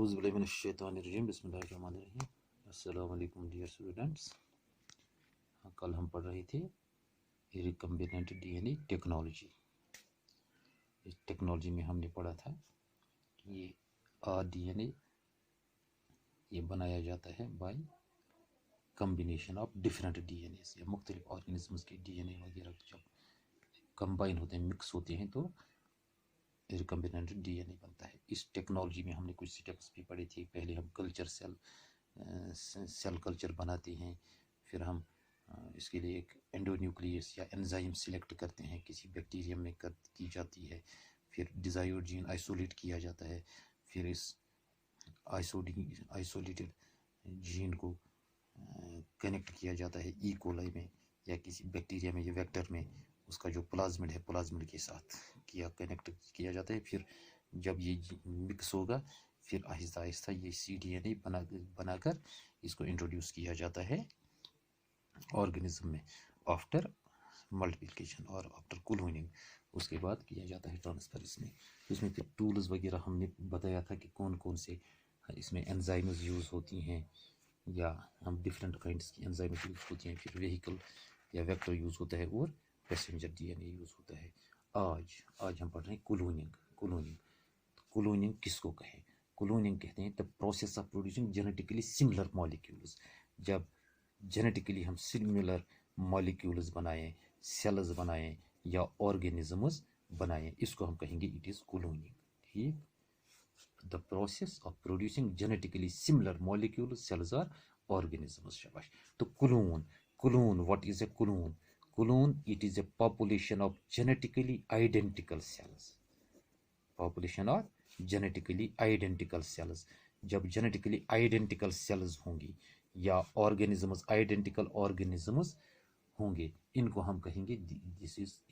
औज़ुबिल्लाहिमिनश्शैतानिर्रजीम बिस्मिल्लाहिर्रहमानिर्रहीम। अस्सलाम वालेकुम डियर स्टूडेंट्स। कल हम पढ़ रहे थे रिकम्बिनेंट डीएनए टेक्नोलॉजी। इस टेक्नोलॉजी में हमने पढ़ा था कि ये डीएनए ये बनाया जाता है by combination of different DNA या मुख्तलिफ ऑर्गेनिजम्स के डीएनए वगैरह जब कंबाइन होते हैं, मिक्स होते हैं, तो रिकम्बिनेंट डीएनए बनता है। इस टेक्नोलॉजी में हमने कुछ स्टेप्स भी पढ़े थे। पहले हम कल्चर सेल कल्चर बनाते हैं, फिर हम इसके लिए एक एंडोन्यूक्लियस या एंजाइम सिलेक्ट करते हैं, किसी बैक्टीरियम में की जाती है, फिर डिजायर्ड जीन आइसोलेट किया जाता है, फिर इस आइसोलेटेड जीन को कनेक्ट किया जाता है ई कोलाई में या किसी बैक्टीरिया में या वेक्टर में, उसका जो प्लाज्मिड है प्लाज्मिड के साथ कनेक्ट किया जाता है। फिर जब ये मिक्स होगा, फिर आहिस्ता आहिस्ता ये cDNA बनाकर इसको इंट्रोड्यूस किया जाता है ऑर्गेनिज्म में आफ्टर मल्टीप्लिकेशन और आफ्टर क्लोनिंग। उसके बाद किया जाता है ट्रांसफर इसमें फिर टूल्स वगैरह हमने बताया था कि कौन कौन से इसमें एंजाइम्स यूज़ होती हैं, या हम डिफरेंट काइंड्स की एंजाइम्स यूज़ होती हैं, फिर व्हीकल या वेक्टर यूज़ होता है और पैसेंजर डीएनए यूज़ होता है। आज हम पढ़ रहे हैं क्लोनिंग किसको कहें? क्लोनिंग कहते हैं the process of producing genetically similar molecules. जब जेनेटिकली हम सिमिलर मॉलिक्यूल्स बनाएं, सेल्स बनाएं या ऑर्गेनिजम्स बनाएं, इसको हम कहेंगे इट इज़ क्लोनिंग। ठीक, the process of producing genetically similar molecules, cells और ऑर्गेनिजम्स। शाबाश। तो clone what is a clone? Clone, it is a population of genetically identical cells. Population of genetically identical cells. जब genetically identical cells होंगी या organisms identical organisms होंगे, इनको हम कहेंगे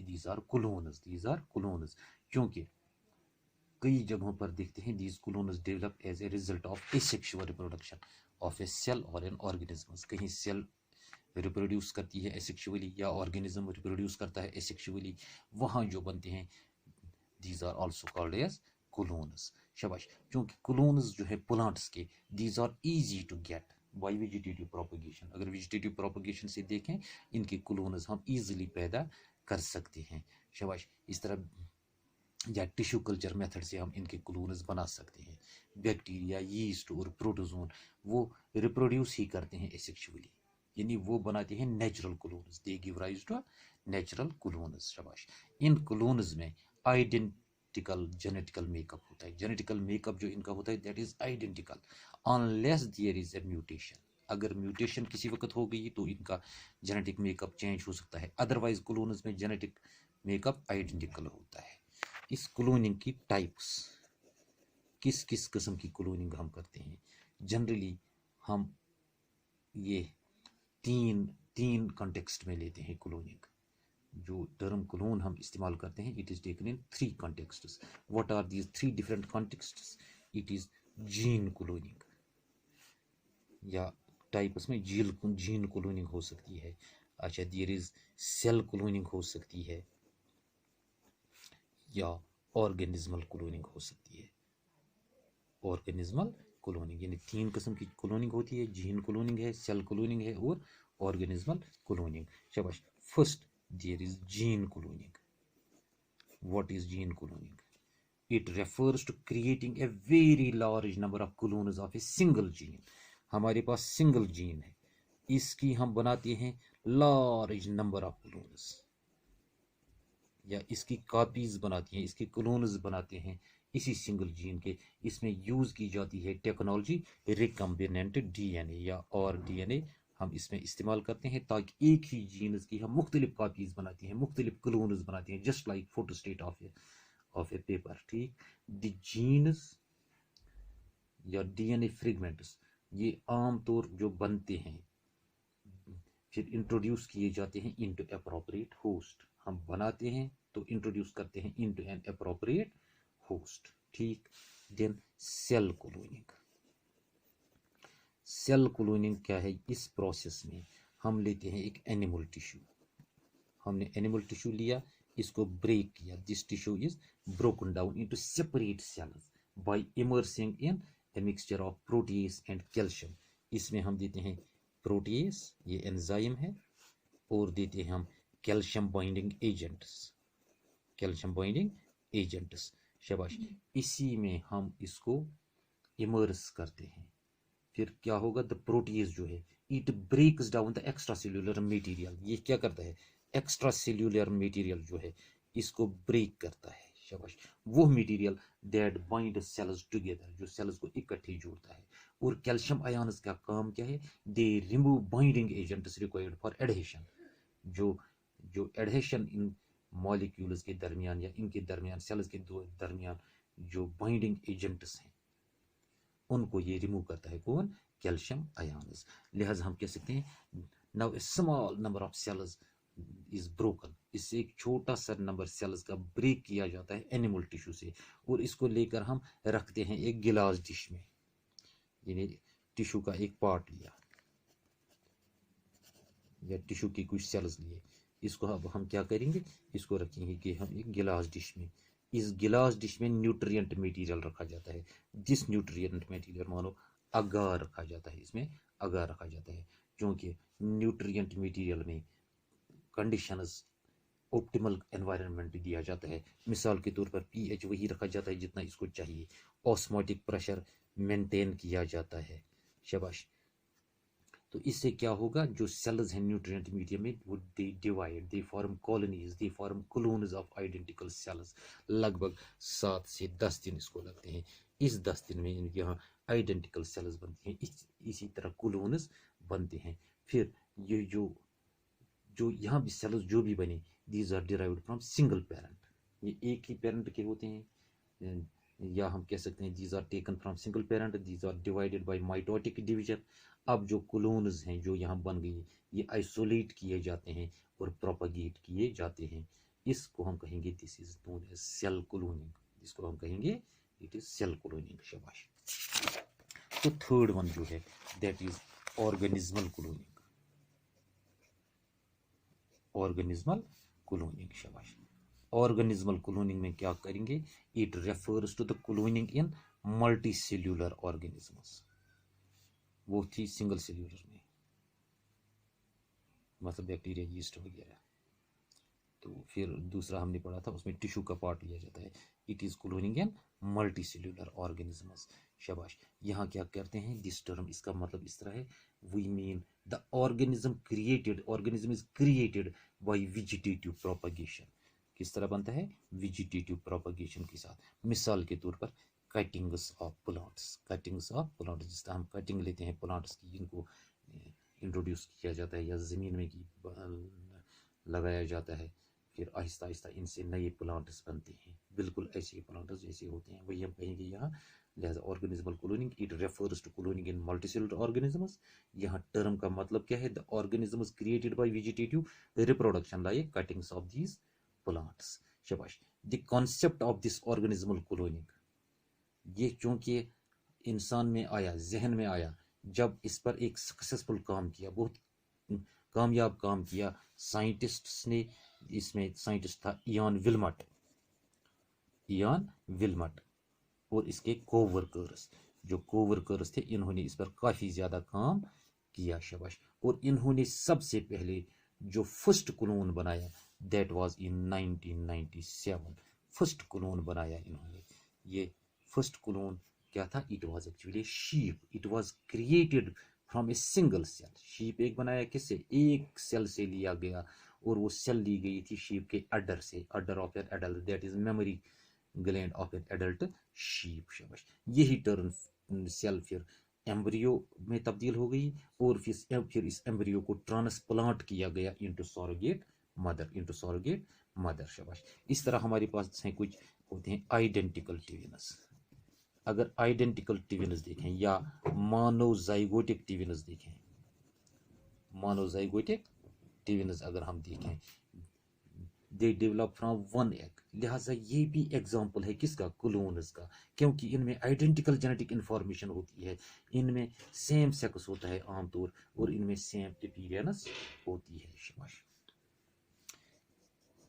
these are clones। क्योंकि कई जगहों पर देखते हैं these clones develop as a result of asexual reproduction of a cell or an organism। कहीं सेल रिप्रोड्यूस करती है एसेक्सुअली या ऑर्गेनिज्म रिप्रोड्यूस करता है एसेक्सुअली, वहाँ जो बनते हैं these are also called as clones. शाबाश। क्योंकि क्लोन्स जो है प्लांट्स के, these are easy to get by vegetative propagation. अगर वेजिटेटिव प्रोपगेशन से देखें, इनके क्लोन्स हम इजीली पैदा कर सकते हैं। शाबाश। इस तरह या टिश्यू कल्चर मेथड से हम इनके क्लोन्स बना सकते हैं। बैक्टीरिया, यीस्ट और प्रोटोजोन वो रिप्रोड्यूस ही करते हैं एसेक्सुअली, यानी वो बनाते हैं natural clones. They give rise to natural clones. शाबाश। इन क्लोन्स में आइडेंटिकल जेनेटिकल मेकअप होता है। जेनेटिकल मेकअप जो इनका होता है that is identical unless there is a mutation. अगर म्यूटेशन किसी वक्त हो गई तो इनका जेनेटिक मेकअप चेंज हो सकता है, अदरवाइज क्लोन्स में जेनेटिक मेकअप आइडेंटिकल होता है। इस क्लोनिंग की टाइप्स, किस किस किस्म की क्लोनिंग हम करते हैं? जनरली हम ये तीन कॉन्टेक्स्ट में लेते हैं क्लोनिंग। जो टर्म क्लोन हम इस्तेमाल करते हैं, it is taken in 3 contexts. What are these 3 different contexts? It is gene cloning, या टाइप्स में जीन क्लोनिंग हो सकती है। अच्छा, देयर इज सेल क्लोनिंग हो सकती है, या ऑर्गेनिज्मल क्लोनिंग हो सकती है। ऑर्गेनिज्मल क्लोनिंग यानी 3 किस्म की क्लोनिंग होती है। जीन क्लोनिंग है, सेल क्लोनिंग है और ऑर्गेनिज्मल क्लोनिंग। शाबाश। First, there is gene cloning. What is gene cloning? It refers to creating a very large number of clones of a single gene. हमारे पास सिंगल जीन है, इसकी हम बनाते हैं लार्ज नंबर ऑफ क्लोन्स, या इसकी कॉपीज बनाती हैं, इसके क्लोन्स बनाते हैं इसी सिंगल जीन के। इसमें यूज की जाती है टेक्नोलॉजी रिकम्बिनेंट डीएनए या और डीएनए हम इसमें इस्तेमाल करते हैं, ताकि एक ही जीन्स की हम मुख्तलिफ कॉपीज बनाती हैं, मुख्तलिफ क्लोन्स बनाती हैं, just like photostat of A paper. ठीक, द जीन्स या डीएनए फ्रेगमेंट्स ये आमतौर जो बनते हैं फिर इंट्रोड्यूस किए जाते हैं इनटू एप्रोप्रिएट होस्ट। हम बनाते हैं तो इंट्रोड्यूस करते हैं इनटू एन एप्रोप्रिएट होस्ट। ठीक, then cell cloning. Cell cloning क्या है? इस प्रोसेस में हम लेते हैं एक एनिमल टिश्यू, हमने एनिमल टिश्यू लिया, इसको ब्रेक किया, this tissue is broken down into separate cells by immersing in a mixture of protease and calcium. इसमें हम देते हैं प्रोटीज, ये एंजाइम है, और देते हैं हम calcium binding agents, calcium binding agents. शाबाश। इसी में हम इसको इमर्स करते हैं। फिर क्या होगा, द प्रोटीज जो है it breaks down the extra cellular material. ये क्या करता है, एक्स्ट्रा सेल्यूलर मटेरियल जो है इसको ब्रेक करता है। शाबाश। वो material that bind cells together, जो सेल्स को इकट्ठे जोड़ता है। और कैल्शियम आयंस का काम क्या है, they remove binding agents required for adhesion. जो जो एडहेशन इन मॉलिक्यूल्स के दरमियान या इनके दरमियान, सेल्स के दो दरमियान जो बाइंडिंग एजेंट्स हैं उनको ये रिमूव करता है। कौन, कैल्शियम आयंस। लिहाजा हम कह सकते हैं now a small number of cells is broken. इससे एक छोटा सा नंबर सेल्स का ब्रेक किया जाता है एनिमल टिश्यू से, और इसको लेकर हम रखते हैं एक गिलास डिश में। यानी टिश्यू का एक पार्ट लिया या टिश्यू की कुछ सेल्स लिए, इसको अब हम क्या करेंगे, इसको रखेंगे कि हम एक गिलास डिश में। इस गिलास डिश में न्यूट्रिएंट मटेरियल रखा जाता है। जिस न्यूट्रिएंट मटेरियल, मानो अगार रखा जाता है, इसमें अगार रखा जाता है, क्योंकि न्यूट्रिएंट मटेरियल में कंडीशंस ऑप्टिमल एनवायरनमेंट दिया जाता है। मिसाल के तौर पर पीएच वही रखा जाता है जितना इसको चाहिए, ऑस्मोटिक प्रेशर मेंटेन किया जाता है। शाबाश। तो इससे क्या होगा, जो सेल्स हैं न्यूट्रिएंट मीडियम में वो they divide, they form colonies, they form clones of identical sales. लगभग 7 से 10 दिन इसको लगते हैं। इस 10 दिन में इनके यहाँ आइडेंटिकल सेल्स बनती हैं, इसी तरह क्लोन्स बनते हैं। फिर ये जो जो यहाँ भी सेल्स जो भी बने, these are derived from single parent. ये एक ही पेरेंट के होते हैं, या हम कह सकते हैं these are taken from single parent, these are divided by mitotic division. अब जो क्लोन्स हैं जो यहाँ बन गई, ये आइसोलेट किए जाते हैं और प्रोपागेट किए जाते हैं। इसको हम कहेंगे this is known as cell cloning. इसको हम कहेंगे इट इज सेल क्लोनिंग। शाबाश। तो थर्ड वन जो है that is organismal cloning. Organismal cloning. शाबाश। ऑर्गेनिज्मल क्लोनिंग में क्या करेंगे, it refers to the cloning in multi cellular organisms. वो थी सिंगल सेल्यूलर में, मतलब बैक्टीरिया, यीस्ट वगैरह। तो फिर दूसरा हमने पढ़ा था, उसमें टिश्यू का पार्ट लिया जाता है। It is cloning in multi cellular organisms. शाबाश। यहाँ क्या करते हैं, दिस टर्म, इसका मतलब इस तरह है, we mean the organism created, organism is created by vegetative propagation. किस तरह बनता है, वेजिटेटिव प्रोपगेशन के साथ। मिसाल के तौर पर cuttings of plants, cuttings of plants, जिस तरह हम कटिंग लेते हैं प्लांट्स की, इनको इंट्रोड्यूस किया जाता है या ज़मीन में की लगाया जाता है, फिर आहिस्ता आहिस्ता इनसे नए प्लांट्स बनते हैं, बिल्कुल ऐसे प्लांट्स जैसे होते हैं, वही हम कहेंगे यहाँ। लिहाजा organismal cloning it refers to cloning in multicellular organisms. यहाँ टर्म का मतलब क्या है, the organisms created by vegetative reproduction like cuttings of these plants. शाबाश। The concept of this organismal cloning, ये चूंकि इंसान में आया, जहन में आया, जब इस पर एक सक्सेसफुल काम किया, बहुत कामयाब काम किया साइंटिस्ट्स ने। इसमें साइंटिस्ट था इयान विल्मट, इयान विल्मट, और इसके कोवर्कर्स, जो कोवर्कर्स थे, इन्होंने इस पर काफ़ी ज़्यादा काम किया। शाबाश। और इन्होंने सबसे पहले जो फर्स्ट क्लोन बनाया that was in 1997। First clone बनाया इन्होंने। ये फर्स्ट क्लोन क्या था, it was actually sheep. It was created from a single cell. Sheep एक बनाया किससे, एक सेल से लिया गया, और वो सेल ली गई थी शीप के अडर से, udder of an adult, that is memory gland of an adult sheep. शाबाश। यही टर्न सेल फिर एम्ब्रियो में तब्दील हो गई, और फिर इस एम्ब्रियो को ट्रांसप्लांट किया गया into surrogate mother, into surrogate mother. शाबाश। इस तरह हमारे पास हैं कुछ होते हैं आइडेंटिकल ट्विन्स। अगर आइडेंटिकल ट्विन्स देखें या मोनोजाइगोटिक ट्विन्स देखें, मोनोजाइगोटिक ट्विन्स अगर हम देखें, they develop from one egg. लिहाजा ये भी एग्जाम्पल है किसका, क्लोन्स का, क्योंकि इनमें आइडेंटिकल जेनेटिक इंफॉर्मेशन होती है, इनमें सेम सेक्स होता है आमतौर, और इनमें सेम अपीयरेंस होती है। शाबाश।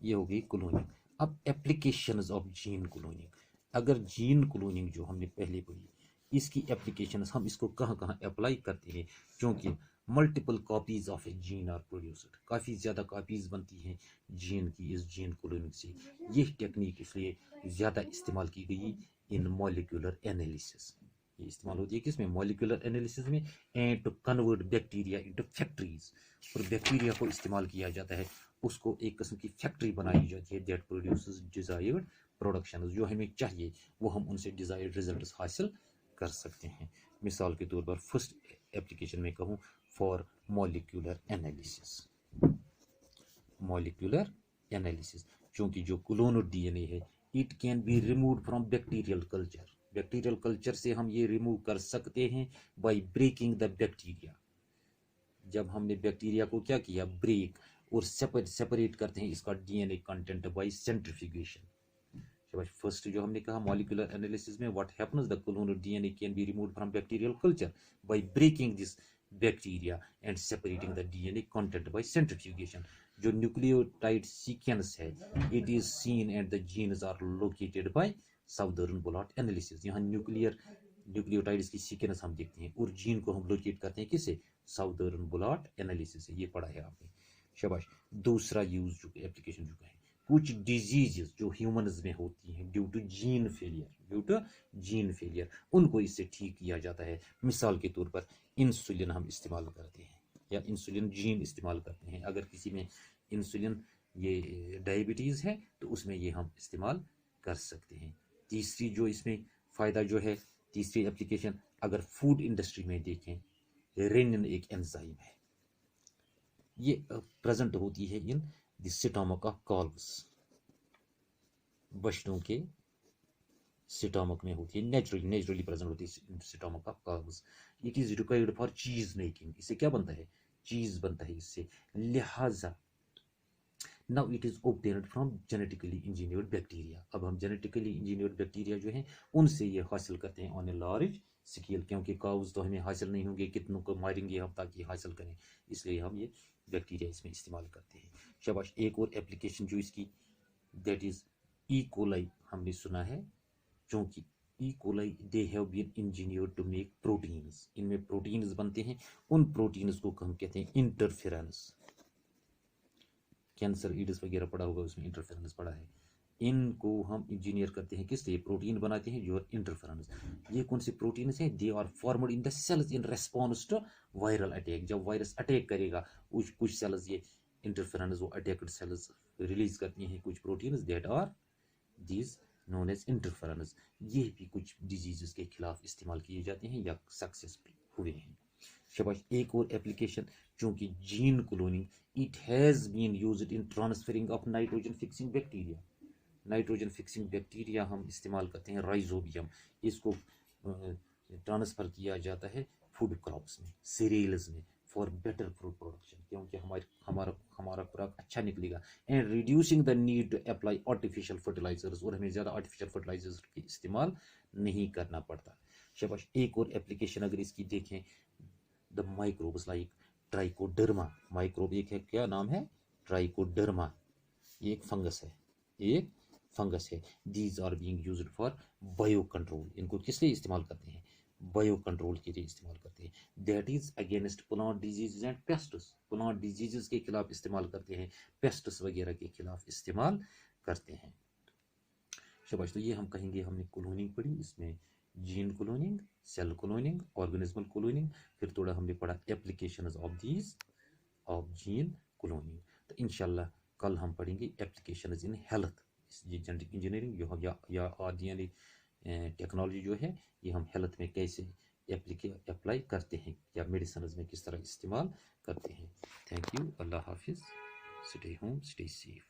ये हो गई क्लोनिंग। अब एप्लीकेशंस ऑफ जीन क्लोनिंग। अगर जीन क्लोनिंग जो हमने पहले पढ़ी, इसकी एप्लीकेशंस हम इसको कहाँ कहाँ अप्लाई करते हैं, क्योंकि multiple copies of a gene are produced, काफ़ी ज़्यादा कॉपीज बनती हैं जीन की इस जीन क्लोनिंग से। यह टेक्निक इसलिए ज़्यादा इस्तेमाल की गई इन मॉलिक्यूलर एनालिसिस। ये इस्तेमाल होती है किसमें, मॉलिक्यूलर एनालिसिस में, and to convert bacteria into factories. और बैक्टीरिया को इस्तेमाल किया जाता है, उसको एक किस्म की फैक्ट्री बनाई जाती है दैट प्रोड्यूसेस डिजायर्ड प्रोडक्शन, जो हमें चाहिए वो हम उनसे डिजायर्ड रिजल्ट्स हासिल कर सकते हैं। मिसाल के तौर पर फर्स्ट एप्लीकेशन में कहूँ for molecular analysis, molecular analysis, क्योंकि जो क्लोनड डीएनए है it can be removed from bacterial culture, bacterial culture से हम ये रिमूव कर सकते हैं बाय ब्रेकिंग द बैक्टीरिया। जब हमने बैक्टीरिया को क्या किया, ब्रेक और सेपरेट करते हैं इसका DNA content by centrifugation. First जो हमने कहा मॉलिक्यूलर एनालिसिस में what happens, the cloned DNA can be removed from bacterial culture by breaking this bacteria and separating the DNA content by centrifugation. जो nucleotide sequence है it is seen and the genes are located by southern blot analysis. यहाँ nucleotides की sequence हम देखते हैं और gene को हम लोकेट करते हैं किससे, साउदर्न ब्लॉट एनालिसिस से। ये पढ़ा है आपने, शाबाश। दूसरा यूज जो एप्लीकेशन जो है, कुछ डिजीजेस जो ह्यूमंस में होती हैं ड्यू टू जीन फेलियर, उनको इससे ठीक किया जाता है। मिसाल के तौर पर इंसुलिन हम इस्तेमाल करते हैं या इंसुलिन जीन इस्तेमाल करते हैं, अगर किसी में इंसुलिन ये डायबिटीज़ है तो उसमें ये हम इस्तेमाल कर सकते हैं। तीसरी जो इसमें फ़ायदा जो है, तीसरी एप्लीकेशन अगर फूड इंडस्ट्री में देखें, रेनिन एक एंजाइम है, ये प्रेजेंट होती है इन द स्टमक ऑफ कॉल्व्स, बछड़ों के स्टमक में होती है, नेचुरली प्रेजेंट होती है stomach of calves. It is required for cheese making, इससे क्या बनता है, चीज बनता है इससे। लिहाजा now it is obtained from genetically engineered bacteria, अब हम जेनेटिकली इंजीनियर्ड बैक्टीरिया जो है उनसे ये हासिल करते हैं ऑन ए लार्ज स्केल, क्योंकि काउज तो हमें हासिल नहीं होंगे, कितनों को मारेंगे हम ताकि हासिल करें, इसलिए हम ये बैक्टीरिया इसमें इस्तेमाल करते हैं। शाबाश। एक और एप्लीकेशन जो इसकी, दैट इज ई कोलाई, हमने सुना है, क्योंकि E coli they have been engineered to make proteins, इनमें प्रोटीन्स बनते हैं, उन प्रोटीन्स को हम कहते हैं इंटरफेरेंस। कैंसर ईड्स वगैरह पड़ा होगा उसमें इंटरफेरेंस पड़ा है, इनको हम इंजीनियर करते हैं किससे, प्रोटीन बनाते हैं जो इंटरफेरेंस। ये कौन से प्रोटीन है, they are formed in the cells in response to viral attack, जब वायरस अटैक करेगा कुछ सेल्स ये इंटरफेरेंस वो अटैक्ड सेल्स रिलीज करती हैं कुछ proteins, that are these known as interference. ये भी कुछ डिजीजेस के खिलाफ इस्तेमाल किए जाते हैं या सक्सेसफुल हुए हैं। शाबाश। एक और एप्लीकेशन, चूंकि gene cloning it has been used in transferring of nitrogen fixing bacteria, nitrogen fixing bacteria हम इस्तेमाल करते हैं, राइजोबियम, इसको ट्रांसफ़र किया जाता है फूड क्रॉप्स में, सीरियल्स में, फॉर बेटर फूड प्रोडक्शन, क्योंकि हमारा खुराक अच्छा निकलेगा, and reducing the need to apply artificial fertilisers, और हमें ज़्यादा आर्टिफिशियल फर्टिलाइजर्स की इस्तेमाल नहीं करना पड़ता। शाबाश। एक और एप्लीकेशन अगर इसकी देखें, the microbes like trichoderma, microbe एक है, क्या नाम है, ट्राइकोडर्मा, ये एक फंगस है, these are being used for bio control, इनको किस लिए इस्तेमाल करते हैं, बायो कंट्रोल के लिए इस्तेमाल करते हैं, that is against plant diseases and pests, plant diseases के खिलाफ इस्तेमाल करते हैं, पेस्ट्स वगैरह के खिलाफ इस्तेमाल करते हैं। शाबाश। तो ये हम कहेंगे हमने क्लोनिंग पढ़ी, इसमें gene cloning, cell cloning, organismal cloning, फिर थोड़ा हमने पढ़ा एप्लीकेशंस ऑफ जीन क्लोनिंग। तो इंशाल्लाह कल हम पढ़ेंगे एप्लीकेशंस इन हेल्थ, ये जेनेटिक इंजीनियरिंग या डीएनए टेक्नोलॉजी जो है ये हम हेल्थ में कैसे अप्लाई करते हैं या मेडिसिन में किस तरह इस्तेमाल करते हैं। थैंक यू, अल्लाह हाफिज़, स्टे होम, स्टे सेफ।